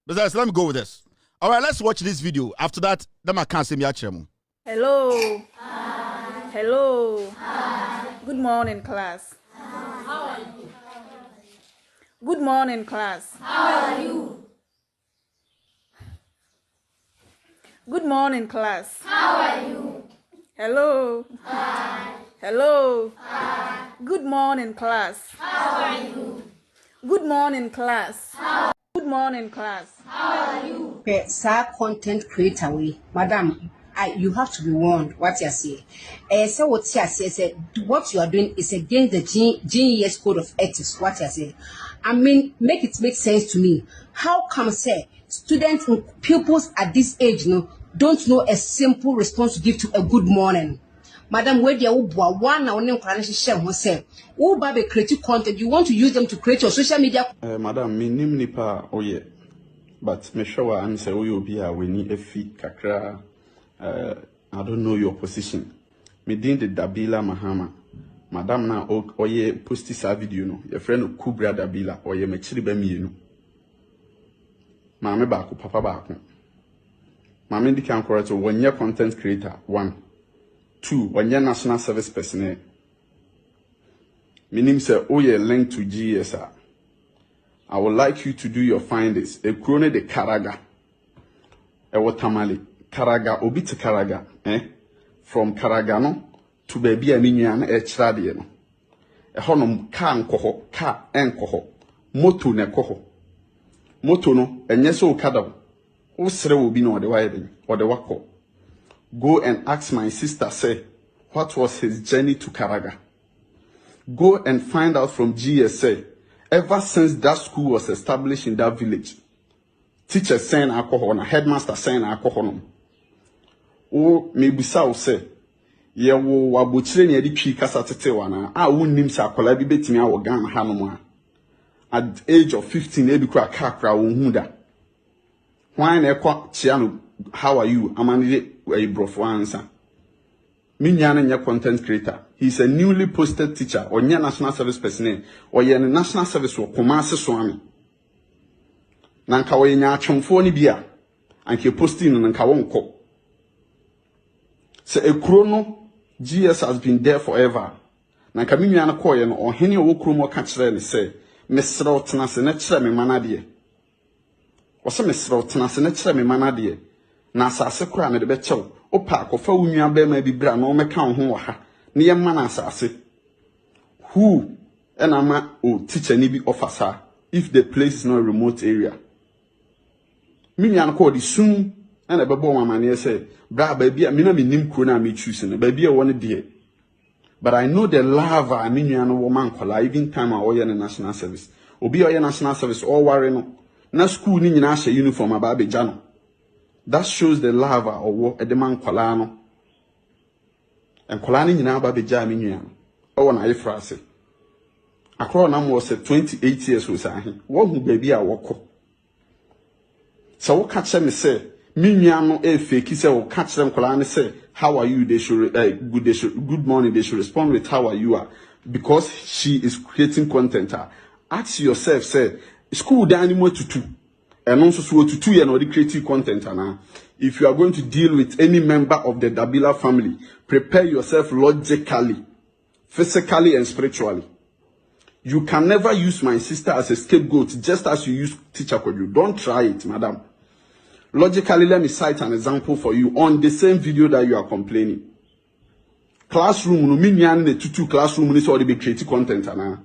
Besides, let me go with this. All right, let's watch this video. After that, then I can't say me actually. Hello. Hi. Hello. Hi. Good morning, class. How are you? Good morning, class. How are you? Good morning, class. How are you? Hello. Hi. Hello. Hi. Good morning, class. How are you? Good morning, class. Good morning, class. How are you? Sir, content creator way, madam. You have to be warned. What you say? So what you say? What you are doing is against the GES code of ethics. What you say? I mean, make sense to me. How come say students and pupils at this age don't know a simple response to give to a good morning? Madam, where they one now share who say, who baby creative content, you want to use them to create your social media. Madam, me nim nipa oye, but me sure I'm say we be a we need a fee kakra. I don't know your position. Me din the Dabila Mahama. Madam na oye posti sa video no. Your friend Kubra Dabila oye me chiri be mi no. Mame baako papa baako. Mame di kan correct one year content creator 1. 2 one year national service personnel. Meaning say oye link to GSR. I would like you to do your findings. A krone de Karaga. E watamale. Karaga, obi to Karaga, from Karagano to baby a minian e tradiano. A honum can coho, car and coho, moto ne coho. Moto no, and yes, o cadam. O sere will be no the wedding or the wako. Go and ask my sister, say, what was his journey to Karaga? Go and find out from GSA. Ever since that school was established in that village, teachers saying alcohol and headmaster saying alcohol. O mebisa wo se ye wo wabochire ne ade twi kasa tete wana a wonnim sa akola bi betimi a wo Ghana hanom a at age of 15 e bi kura kakra wo hu da hwan na ekwa chia no how are you amane e brofo ansa minya na nya content creator. He's a newly posted teacher or nya national service personnel or ye national service wo Kumasi Swami na nka wo nya atwomfo ni bia anke posting no nka wo nko. So a chrono GS has been there forever. Na kamimi ana koye no ohene owo kromo ka kire ne se mesra otena se na kire me manade. Wo se mesra otena se na kire me manade. Na asase kura me de be chew. Opa akofa wunua be ma bi bra na o meka ho wa ha. Ne ye ma na asase. Who and ama o teacher ni bi officer if the place is not a remote area. Mimi ana ko di sun and a babo mamani say, bra baby, I mean, I'm in Kuna me choosing, baby, I want to but I know the lava, I mean, you are no woman, even time I owe in national service. Obi oye national service, all warren, na school in Nasha uniform, a baby jano. That shows the lava or what a demand colano. And colani in our baby jam. Oh, and I phrase. A crown was 28 years was I. What would baby I walk? So what catch me say? Minyano fake say or catch them kolani say how are you they should good morning they should respond with how are you are because she is creating content. Ask yourself say school dynamo tutu and also so tutu and already creative content na. If you are going to deal with any member of the Dabila family, prepare yourself logically, physically and spiritually. You can never use my sister as a scapegoat just as you use teacher Koju. Don't try it, madam. Logically, let me cite an example for you on the same video that you are complaining. Classroom, no mean the tutu classroom is already be creative content na.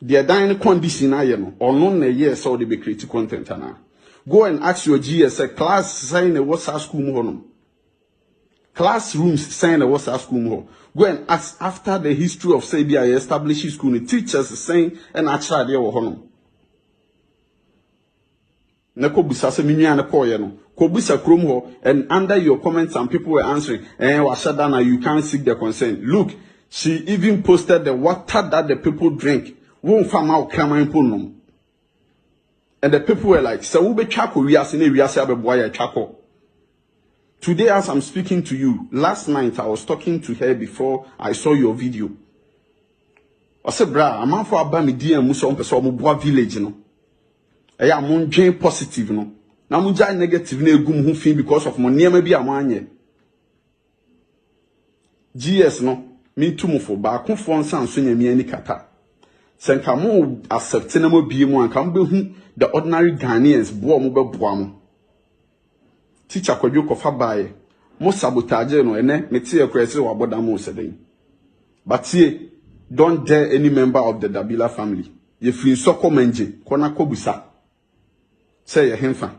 The dining condition or non a year so they be creative content na. Go and ask your GSA class sign a WhatsApp school mo. Classrooms sign a WhatsApp school mo. Go and ask after the history of Sabia established school the teachers saying and actually there were Neko busase minya na koye no ko busa krom ho and under your comments some people were answering washadana you can't seek the consent. Look, she even posted the water that the people drink won fama o kraman ponum and the people were like so we be twako wiase na wiase abeboa ya twako. Today as I'm speaking to you, last night I was talking to her before I saw your video. I said bra amanfo aba me DM so on person mo boa village no Eya mo ndwen positive no. Na mo jai negative na egum ho fi because of mo niema bi amanye. GS no me tumufo ba akofo nsan so nyame ani kata. Senka mo accept na mo bie mo anka mo behu the ordinary Ghanaians bo mo beboa mo. Teacher kwadwo kofa bae. Mo sabotage no ene meti e kwese wa boda mo seden. But here, don't dare any member of the Dabila family. Ye free so komenje kona kobusa. Say ye hemfa.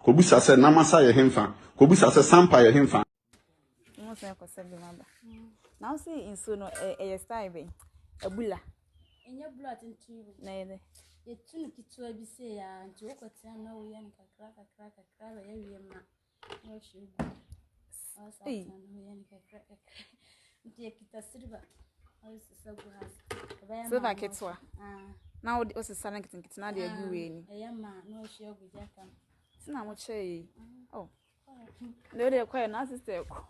Kobusa say namasa ye hemfa. Kobusa say sampa ye hemfa. Mo say ko sebi maba. Now see in so no e style be. Ebula. Enya bula tintu. Na ye. Ye tunu kitu abi say ya nti wokotia na wo yan kakra ye wie ma. No shi. Asa na wo yan kakra. Nti kita silver. Silver ketwa. Now what's the sun getting na de agu we ni. Eyama no shi ogu jaka. Sina mo che. Oh. No de kwa na sister ko.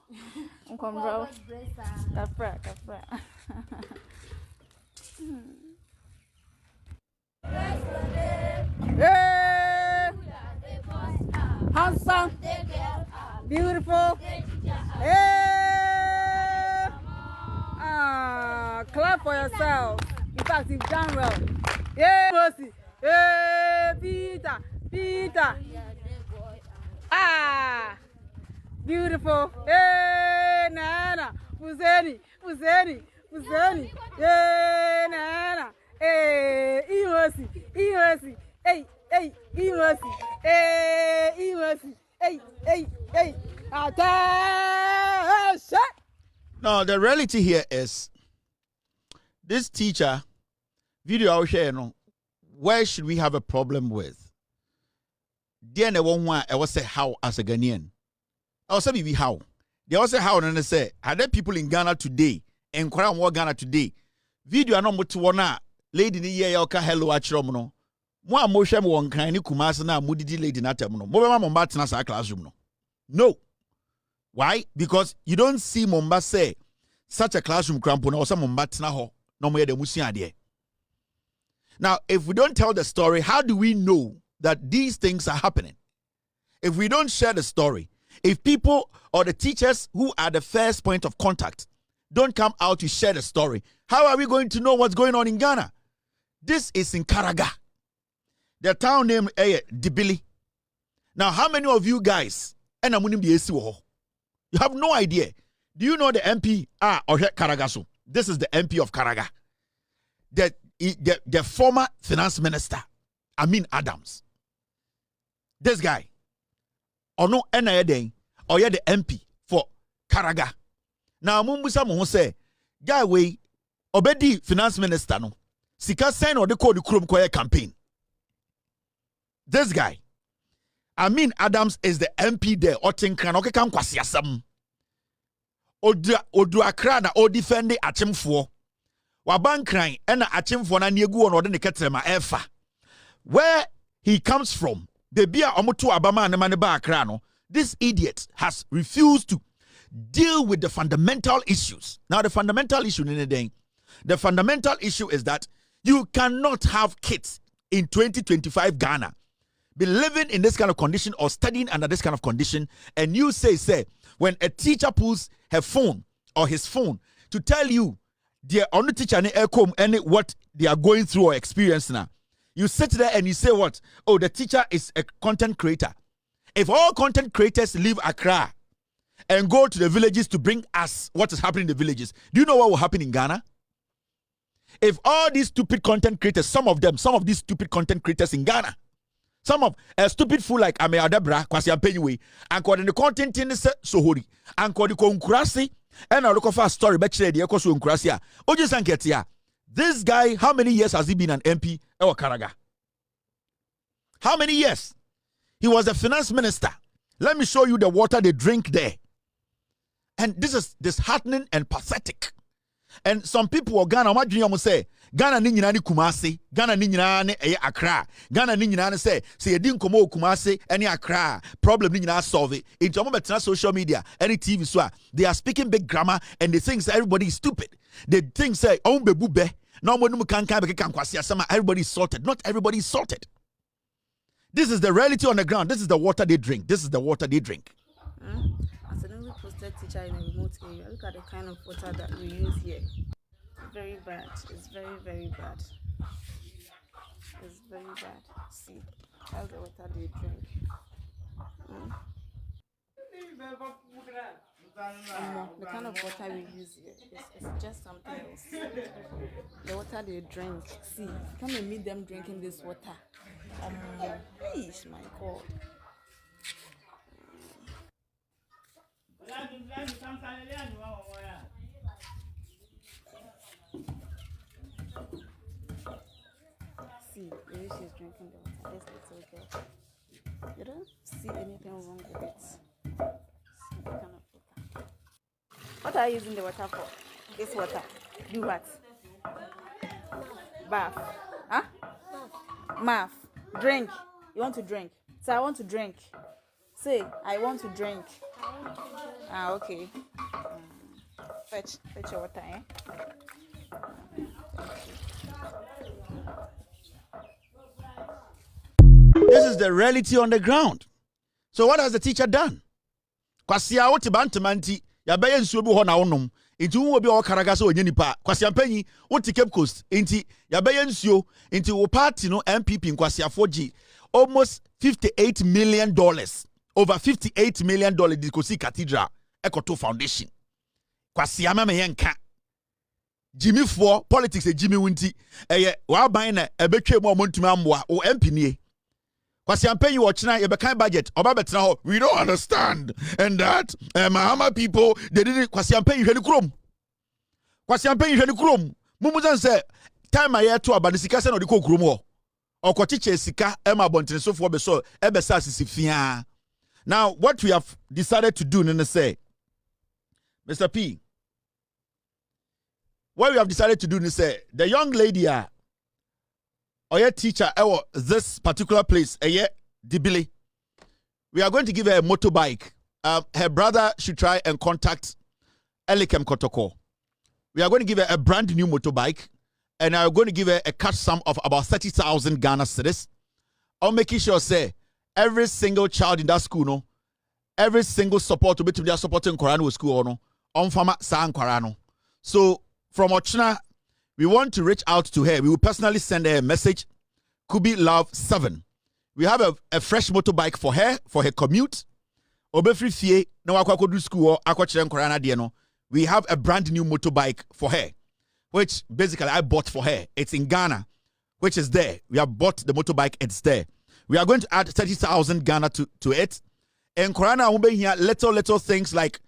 Nkombra. Kafra. Hey! Handsome. Beautiful. Hey! Clap for yourself. In fact, you've done well. Yeah, Mercy. Hey, Peter. Beautiful. Hey, Nana. Uzeni. Hey, Nana. Hey, Mercy. Hey, Mercy. Hey, Mercy. Hey. Attention. Now, the reality here is this teacher, video I'll share, where should we have a problem with? Then I was say how as a Ghanaian. I was say how. They also how and they say, are there people in Ghana today? And more Ghana today. Video no mutu wana lady ni ye yoka hello achrom no. Mo amoshe mo wonkan ni Kumasi na mudidi lady na tem no. Mo be ma mo ba tena sa classroom no. No. Why? Because you don't see Momba say such a classroom crampo na osa Momba tena ho no mo ye de musia ade. Now, if we don't tell the story, how do we know that these things are happening? If we don't share the story, if people or the teachers who are the first point of contact don't come out to share the story, how are we going to know what's going on in Ghana? This is in Karaga. The town name is Dibili. Now, how many of you guys and you have no idea? Do you know the MP or Karagaso? This is the MP of Karaga. The former finance minister, Amin Adams. This guy. Or no NIA or the MP for Karaga. Now, Mumbusa Mo say, guy way, obedi finance minister no. Sika sign or the code Krum Koya campaign. This guy, Amin Adams is the MP there. Otin kan oke kan kwasi asam. Odu akra na o defend achimfo. Waban kran ena achimfo na niegu ono de ne ketrema efa. Where he comes from, the bia omoto abama ne mane ba akra no. This idiot has refused to deal with the fundamental issues. Now the fundamental issue the fundamental issue is that you cannot have kids in 2025 Ghana be living in this kind of condition or studying under this kind of condition, and you say when a teacher pulls her phone or his phone to tell you the only teacher and what they are going through or experiencing now, you sit there and you say what? Oh, the teacher is a content creator. If all content creators leave Accra and go to the villages to bring us what is happening in the villages, do you know what will happen in Ghana? If all these stupid content creators, some of these stupid content creators in Ghana, some of a stupid fool like Ame Adabra, Kwasi Ampenywe, and the content in the Sohori, and the Konkurasi, and I look for a story, but the Ekosu Nkrasia. Oji Sanketia. This guy, how many years has he been an MP or Karaga? How many years? He was a finance minister. Let me show you the water they drink there. And this is disheartening and pathetic. And some people of Ghana, what do you say? Ghana ni nyina ni Kumasi, Ghana ni nyina ni Accra, Ghana ni nyina ni say you didn't come Kumasi any Accra, problem ni nyina solve it. In Jamaica social media, any TV so they are speaking big grammar and they think everybody is stupid. They think say bebu be no mo can kwasi asama everybody is sorted. Not everybody is sorted. This is the reality on the ground. This is the water they drink. This is the water they drink. As a newly posted teacher in a remote area, look at the kind of water that we use here. Very bad. It's very, very bad. It's very bad. See, that's the water they drink. The kind of water we use here is just something else. The water they drink. See, come and meet them drinking this water. Eesh, my God. See, the way she's drinking the water, this little girl. You don't see anything wrong with it. See the kind of water. What are you using the water for? This water. Do what? Bath. Huh? Math. Drink. You want to drink? Say, I want to drink. Say, I want to drink. Okay. Fetch your water, eh? This is the reality on the ground. So what has the teacher done? Kwasia wote bantamanti ya beye nsuo bi ho na wonom. Inti wo bi o karaga so onye nipa. Kwasia mpanyi wote Cape Coast. Inti ya beye nsuo. Inti wo party no MPP Kwasia 4G almost $58 million. Over $58 million di Kosi Cathedral Ekoto Foundation. Kwasia mama yenka. Jimmy for politics e Jimmy Wunti. Wa ban na ebetwe mu omontumi amboa o MP nie. Kwasi ampenyi watchina you bekan budget oba betra ho we don't understand and that Mahama people they didn't kwasi ampenyi hwani krom. Kwasi ampenyi hwani krom. Mumuzan say time aye to abanisika se no de ko krom ho. Okochiche sika ema bontene sofo be so ebesa sisifia. Now what we have decided to do nene say Mr. P, what we have decided to do nene say the young lady or your teacher at this particular place, Dibili. We are going to give her a motorbike. Her brother should try and contact Elikem Kotoko. We are going to give her a brand new motorbike, and I'm going to give her a cash sum of about 30,000 Ghana cedis. I'm making sure say every single child in that school, no, every single support to be to supporting Korano school, no, on Fama San Korano. So from Ochina, we want to reach out to her. We will personally send her a message. Kubi Love 7. We have a fresh motorbike for her commute. Obefri fie na wakwa do school akwa Korana de no. We have a brand new motorbike for her, which basically I bought for her. It's in Ghana, which is there. We have bought the motorbike. It's there. We are going to add 30,000 Ghana to it. And Korana will be here little things like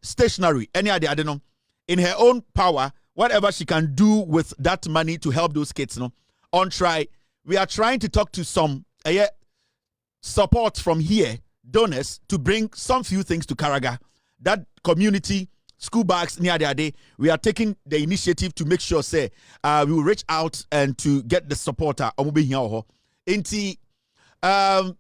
stationery. Any idea? I don't know. In her own power. Whatever she can do with that money to help those kids, no, on try. We are trying to talk to some support from here, donors, to bring some few things to Karaga. That community, school bags near the day, we are taking the initiative to make sure, say, we will reach out and to get the supporter.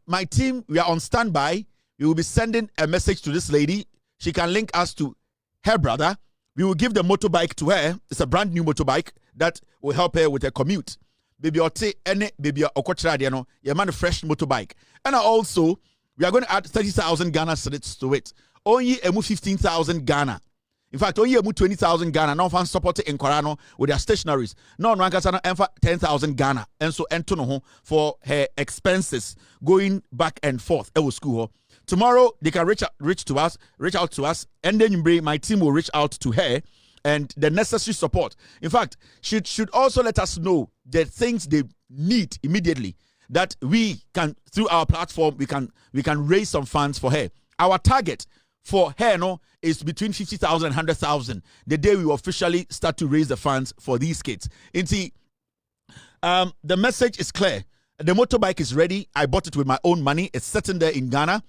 My team, we are on standby. We will be sending a message to this lady. She can link us to her brother. We will give the motorbike to her. It's a brand new motorbike that will help her with her commute. Baby ote ene baby okochra de no ye man fresh motorbike. And also we are going to add 30,000 Ghana cedis to it. Only emu 15,000 Ghana. In fact, only emu 20,000 Ghana. Now fan support in Korano with their stationaries. No rankasa na enfa 10,000 Ghana. And so ento no for her expenses going back and forth. Ewo school. Tomorrow they can reach out to us, and then my team will reach out to her and the necessary support. In fact, should also let us know the things they need immediately that we can through our platform we can raise some funds for her. Our target for her is between 50,000 and 100,000 the day we officially start to raise the funds for these kids. The message is clear. The motorbike is ready. I bought it with my own money. It's sitting there in Ghana.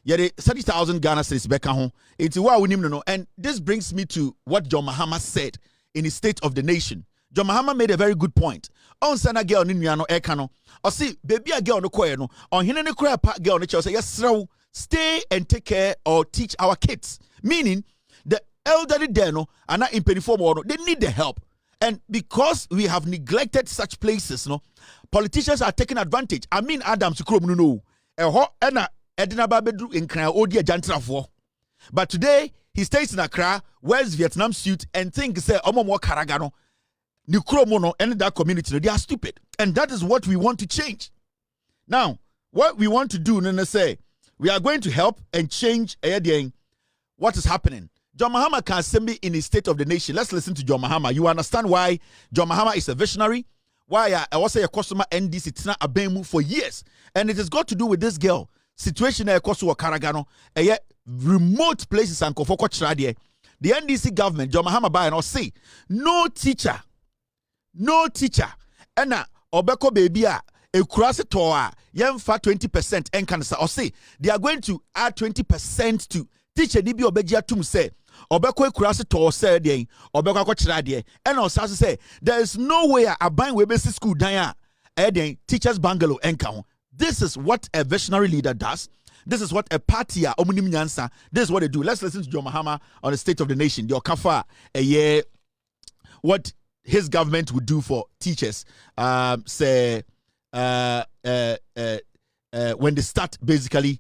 Yeah, 30,000 Ghana cedis back home. And this brings me to what John Mahama said in his State of the Nation. John Mahama made a very good point. On sana girl ni nuano ekano. Or see, baby a girl no koye no. On hine ne kura pa girl no chel say yes, stay and take care or teach our kids. Meaning the elderly there no, and not in penny form, they need the help. And because we have neglected such places, no, politicians are taking advantage. I mean, Adam Amin, no, but today he stays in Accra, wears Vietnam suit, and thinks say Omo Karagano, Nikromono, and that community. They are stupid, and that is what we want to change. Now, what we want to do, Nana say, we are going to help and change what is happening. John Mahama can assembly in the State of the Nation. Let's listen to John Mahama. You understand why John Mahama is a visionary? Why I was a customer NDC it's not a BEMU for years. And it has got to do with this girl. Situation a Kosovo Karagano, a remote places and Kofoko Chradie. The NDC government, John Mahama by and say, no teacher, and Obeko baby a kurase toa, yemfa 20% and cancer or say they are going to add 20% to teacher Nibi Obegia Tum say. Obeko kurase to say dey obeko akotira dey and also say there is no way a ban we basic school dan a teachers bungalow enka. This is what a visionary leader does. This is what a party omunim nyansa. This is what they do. Let's listen to John Mahama on the State of the Nation. The Okafa a year what his government would do for teachers when they start basically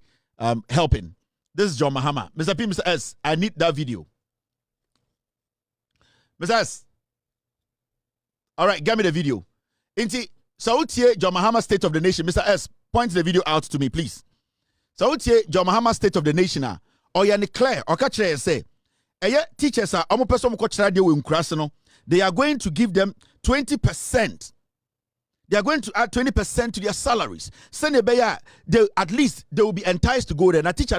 helping. This is John Mahama. Mr. P, Mr. S, I need that video. Mr. S. All right, give me the video. Inti, Sautie, John Mahama, State of the Nation. Mr. S, point the video out to me, please. Sautie, John Mahama, State of the Nation. Or you declare, or catch say, teachers are almost person they are going to give them 20%. They are going to add 20% to their salaries. Send they at least they will be enticed to go there. Na teacher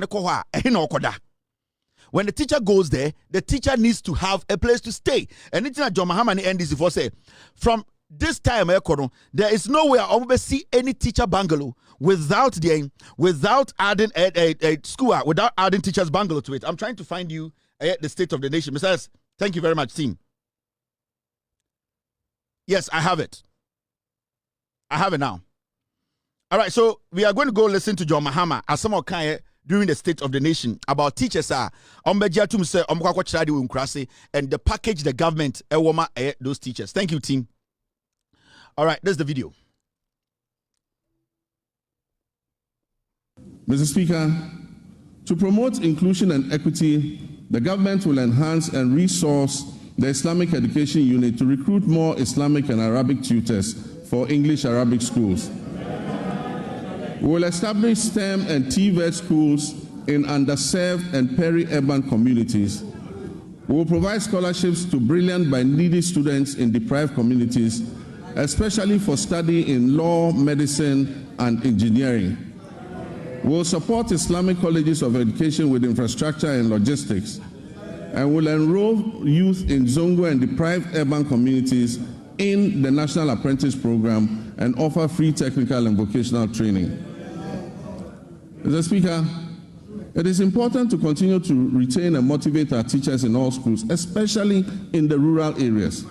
when the teacher goes there, the teacher needs to have a place to stay. And it's not John Mahama and NDC for say from this time there is no way I will see any teacher bungalow without adding a school, without adding teachers bungalow to it. I'm trying to find you the State of the Nation. Mr. S, thank you very much, team. Yes, I have it. I have it now. All right, so we are going to go listen to John Mahama as some of during the State of the Nation about teachers and the package the government those teachers. Thank you, team. All right, there's the video. Mr. Speaker, to promote inclusion and equity, the government will enhance and resource the Islamic Education Unit to recruit more Islamic and Arabic tutors for English-Arabic schools. We will establish STEM and TVET schools in underserved and peri-urban communities. We will provide scholarships to brilliant but needy students in deprived communities, especially for study in law, medicine, and engineering. We will support Islamic colleges of education with infrastructure and logistics, and will enroll youth in Zongo and deprived urban communities in the National Apprentice Program and offer free technical and vocational training. Mr. Speaker, it is important to continue to retain and motivate our teachers in all schools, especially in the rural areas.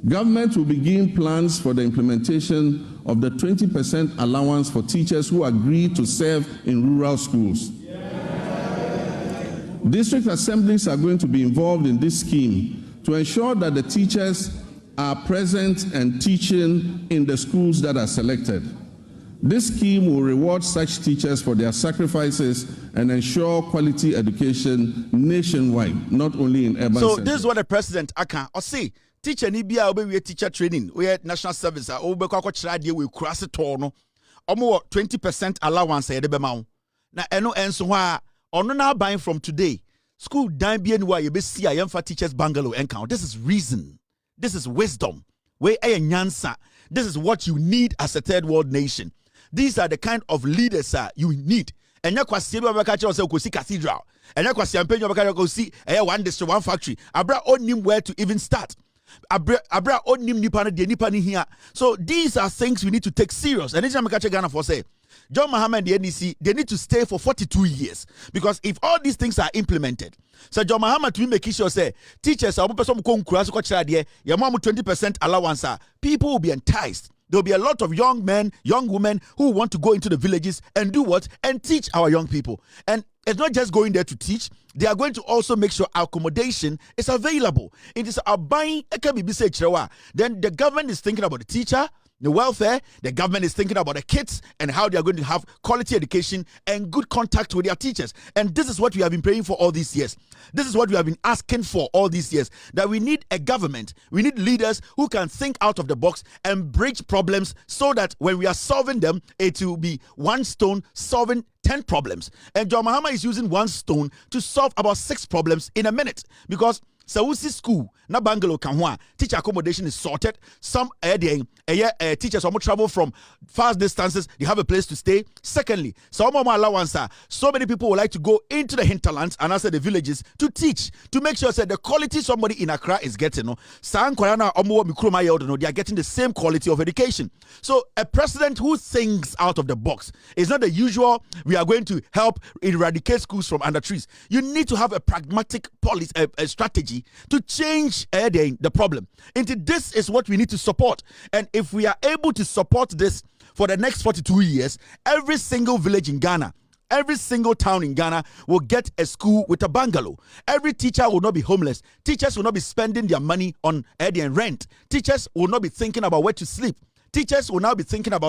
Government will begin plans for the implementation of the 20% allowance for teachers who agree to serve in rural schools. District assemblies are going to be involved in this scheme to ensure that the teachers are present and teaching in the schools that are selected. This scheme will reward such teachers for their sacrifices and ensure quality education nationwide, not only in urban So centers. this is what the president aka or say teacher ni bia we teacher training, we national service we cross it no. 20% allowance e de be ma. Na eno enso ha ono na buying from today. School dan bia ni wa ye be see a teachers bungalow encounter. This is reason. This is wisdom. We nyansa. This is what you need as a third world nation. These are the kind of leaders you need. And kwasi be baka che o see cathedral. And kwasi ampenyo baka go see one district, one factory. Abra onim where to even start. Abra onim nipa na de nipa ni here. So these are things we need to take serious. And anytime I Ghana for say John Mahama and the NDC, they need to stay for 42 years. Because if all these things are implemented, so John Mahama to make sure say teachers are 20% allowance, people will be enticed. There will be a lot of young men, young women who want to go into the villages and do what? And teach our young people. And It's not just going there to teach. They are going to also make sure accommodation is available. It is a buying. Then the government is thinking about the teacher, the welfare. The government is thinking about the kids and how they are going to have quality education and good contact with their teachers. And this is what we have been praying for all these years. This is what we have been asking for all these years, that we need a government, we need leaders who can think out of the box and bridge problems so that when we are solving them, it will be one stone solving 10 problems. And John Mahama is using one stone to solve about 6 problems in a minute, because Sawusi school na Bangalo Kanwa teacher accommodation is sorted. Some teachers almost travel from far distances, they have a place to stay. Secondly, some allowance, so many people would like to go into the hinterlands and also the villages to teach, to make sure that the quality somebody in Accra is getting. They are getting the same quality of education. So a president who thinks out of the box is not the usual, we are going to help eradicate schools from under trees. You need to have a pragmatic policy, a strategy to change the problem. And this is what we need to support. And if we are able to support this for the next 42 years, every single village in Ghana, every single town in Ghana will get a school with a bungalow. Every teacher will not be homeless. Teachers will not be spending their money on rent. Teachers will not be thinking about where to sleep. Teachers will now be thinking about